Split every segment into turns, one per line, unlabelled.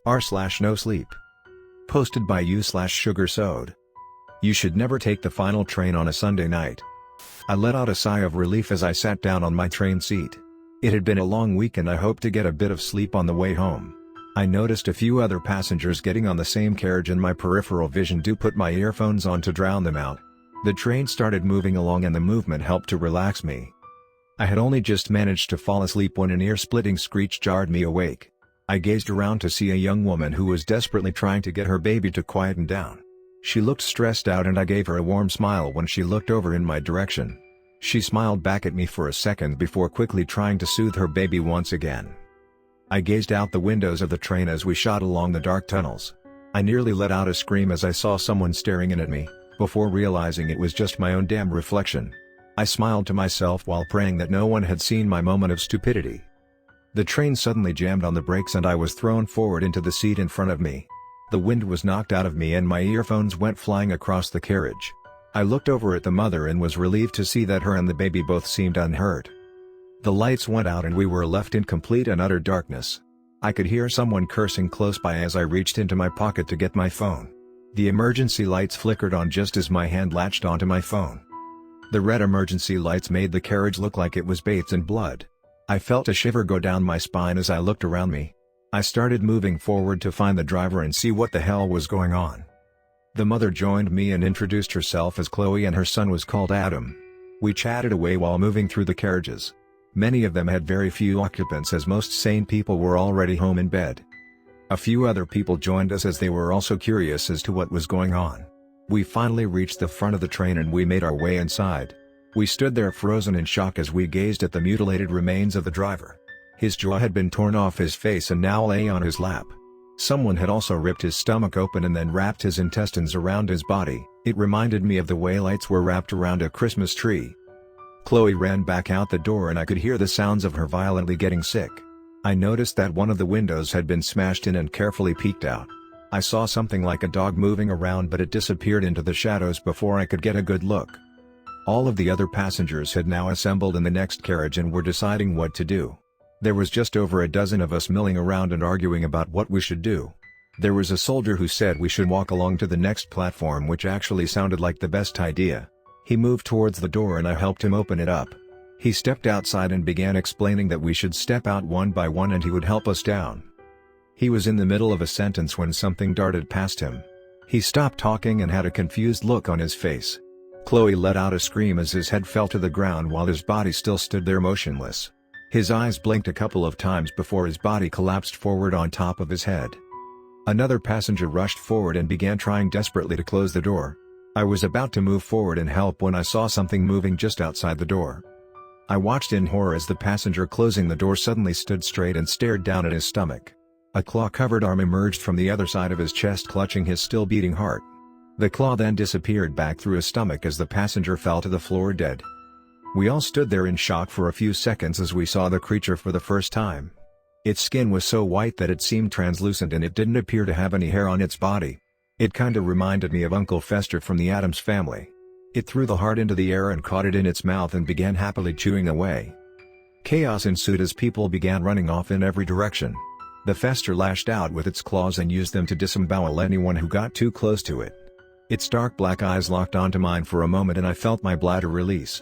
r/NoSleep. Posted by you/sugar-soad. You should never take the final train on a Sunday night. I let out a sigh of relief as I sat down on my train seat. It had been a long week and I hoped to get a bit of sleep on the way home. I noticed a few other passengers getting on the same carriage and my peripheral vision to put my earphones on to drown them out. The train started moving along and the movement helped to relax me. I had only just managed to fall asleep when an ear-splitting screech jarred me awake. I gazed around to see a young woman who was desperately trying to get her baby to quieten down. She looked stressed out and I gave her a warm smile when she looked over in my direction. She smiled back at me for a second before quickly trying to soothe her baby once again. I gazed out the windows of the train as we shot along the dark tunnels. I nearly let out a scream as I saw someone staring in at me, before realizing it was just my own damn reflection. I smiled to myself while praying that no one had seen my moment of stupidity. The train suddenly jammed on the brakes and I was thrown forward into the seat in front of me. The wind was knocked out of me and my earphones went flying across the carriage. I looked over at the mother and was relieved to see that her and the baby both seemed unhurt. The lights went out and we were left in complete and utter darkness. I could hear someone cursing close by as I reached into my pocket to get my phone. The emergency lights flickered on just as my hand latched onto my phone. The red emergency lights made the carriage look like it was bathed in blood. I felt a shiver go down my spine as I looked around me. I started moving forward to find the driver and see what the hell was going on. The mother joined me and introduced herself as Chloe and her son was called Adam. We chatted away while moving through the carriages. Many of them had very few occupants as most sane people were already home in bed. A few other people joined us as they were also curious as to what was going on. We finally reached the front of the train and we made our way inside. We stood there frozen in shock as we gazed at the mutilated remains of the driver. His jaw had been torn off his face and now lay on his lap. Someone had also ripped his stomach open and then wrapped his intestines around his body. It reminded me of the way lights were wrapped around a Christmas tree. Chloe ran back out the door and I could hear the sounds of her violently getting sick. I noticed that one of the windows had been smashed in and carefully peeked out. I saw something like a dog moving around but it disappeared into the shadows before I could get a good look. All of the other passengers had now assembled in the next carriage and were deciding what to do. There was just over a dozen of us milling around and arguing about what we should do. There was a soldier who said we should walk along to the next platform, which actually sounded like the best idea. He moved towards the door and I helped him open it up. He stepped outside and began explaining that we should step out one by one and he would help us down. He was in the middle of a sentence when something darted past him. He stopped talking and had a confused look on his face. Chloe let out a scream as his head fell to the ground while his body still stood there motionless. His eyes blinked a couple of times before his body collapsed forward on top of his head. Another passenger rushed forward and began trying desperately to close the door. I was about to move forward and help when I saw something moving just outside the door. I watched in horror as the passenger closing the door suddenly stood straight and stared down at his stomach. A claw-covered arm emerged from the other side of his chest clutching his still beating heart. The claw then disappeared back through his stomach as the passenger fell to the floor dead. We all stood there in shock for a few seconds as we saw the creature for the first time. Its skin was so white that it seemed translucent and it didn't appear to have any hair on its body. It kinda reminded me of Uncle Fester from the Addams Family. It threw the heart into the air and caught it in its mouth and began happily chewing away. Chaos ensued as people began running off in every direction. The Fester lashed out with its claws and used them to disembowel anyone who got too close to it. Its dark black eyes locked onto mine for a moment and I felt my bladder release.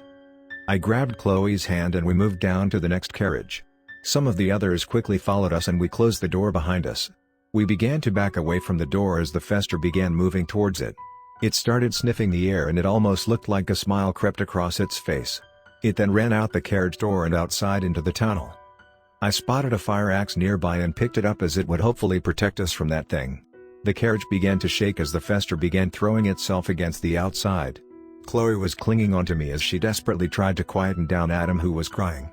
I grabbed Chloe's hand and we moved down to the next carriage. Some of the others quickly followed us and we closed the door behind us. We began to back away from the door as the Fester began moving towards it. It started sniffing the air and it almost looked like a smile crept across its face. It then ran out the carriage door and outside into the tunnel. I spotted a fire axe nearby and picked it up as it would hopefully protect us from that thing. The carriage began to shake as the Fester began throwing itself against the outside. Chloe was clinging onto me as she desperately tried to quieten down Adam, who was crying.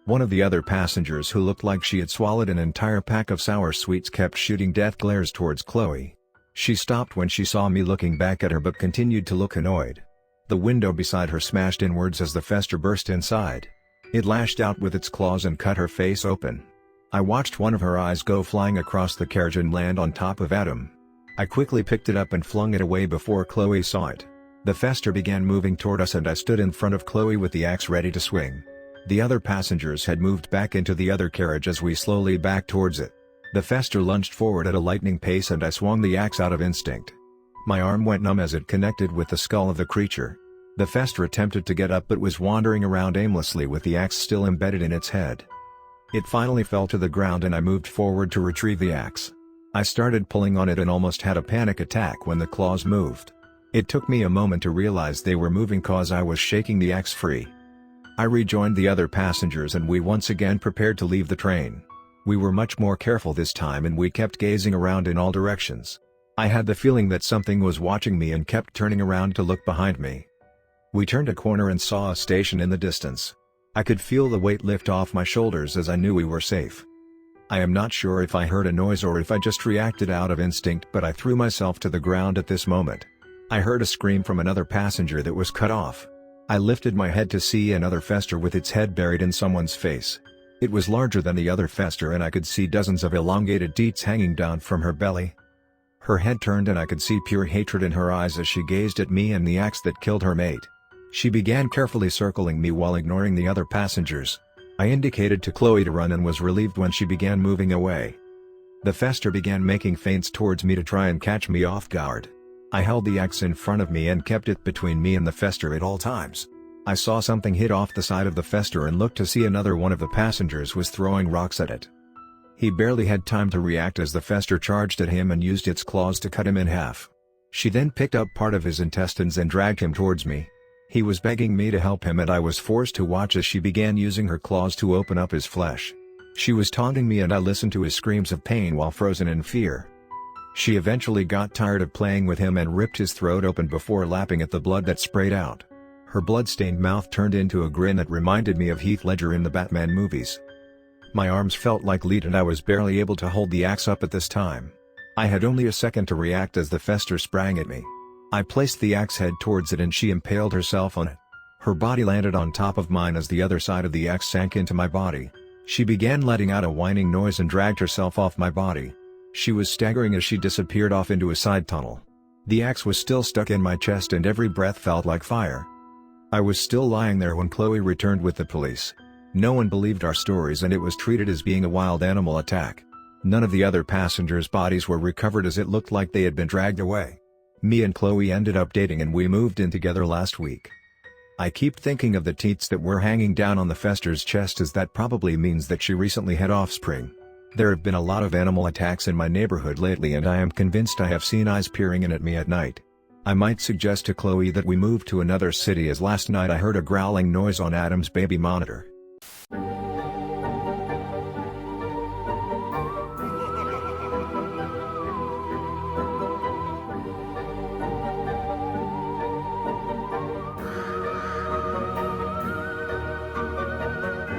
One of the other passengers, who looked like she had swallowed an entire pack of sour sweets, kept shooting death glares towards Chloe. She stopped when she saw me looking back at her but continued to look annoyed. The window beside her smashed inwards as the Fester burst inside. It lashed out with its claws and cut her face open. I watched one of her eyes go flying across the carriage and land on top of Adam. I quickly picked it up and flung it away before Chloe saw it. The Fester began moving toward us and I stood in front of Chloe with the axe ready to swing. The other passengers had moved back into the other carriage as we slowly backed towards it. The fester lunged forward at a lightning pace and I swung the axe out of instinct. My arm went numb as it connected with the skull of the creature. The fester attempted to get up but was wandering around aimlessly with the axe still embedded in its head. It finally fell to the ground and I moved forward to retrieve the axe. I started pulling on it and almost had a panic attack when the claws moved. It took me a moment to realize they were moving cause I was shaking the axe free. I rejoined the other passengers and we once again prepared to leave the train. We were much more careful this time and we kept gazing around in all directions. I had the feeling that something was watching me and kept turning around to look behind me. We turned a corner and saw a station in the distance. I could feel the weight lift off my shoulders as I knew we were safe. I am not sure if I heard a noise or if I just reacted out of instinct, but I threw myself to the ground at this moment. I heard a scream from another passenger that was cut off. I lifted my head to see another fester with its head buried in someone's face. It was larger than the other fester and I could see dozens of elongated teats hanging down from her belly. Her head turned and I could see pure hatred in her eyes as she gazed at me and the axe that killed her mate. She began carefully circling me while ignoring the other passengers. I indicated to Chloe to run and was relieved when she began moving away. The fester began making feints towards me to try and catch me off guard. I held the axe in front of me and kept it between me and the fester at all times. I saw something hit off the side of the fester and looked to see another one of the passengers was throwing rocks at it. He barely had time to react as the fester charged at him and used its claws to cut him in half. She then picked up part of his intestines and dragged him towards me. He was begging me to help him and I was forced to watch as she began using her claws to open up his flesh. She was taunting me and I listened to his screams of pain while frozen in fear. She eventually got tired of playing with him and ripped his throat open before lapping at the blood that sprayed out. Her blood-stained mouth turned into a grin that reminded me of Heath Ledger in the Batman movies. My arms felt like lead and I was barely able to hold the axe up at this time. I had only a second to react as the fester sprang at me. I placed the axe head towards it and she impaled herself on it. Her body landed on top of mine as the other side of the axe sank into my body. She began letting out a whining noise and dragged herself off my body. She was staggering as she disappeared off into a side tunnel. The axe was still stuck in my chest and every breath felt like fire. I was still lying there when Chloe returned with the police. No one believed our stories and it was treated as being a wild animal attack. None of the other passengers' bodies were recovered as it looked like they had been dragged away. Me and Chloe ended up dating and we moved in together last week. I keep thinking of the teats that were hanging down on the fester's chest as that probably means that she recently had offspring. There have been a lot of animal attacks in my neighborhood lately and I am convinced I have seen eyes peering in at me at night. I might suggest to Chloe that we move to another city as last night I heard a growling noise on Adam's baby monitor.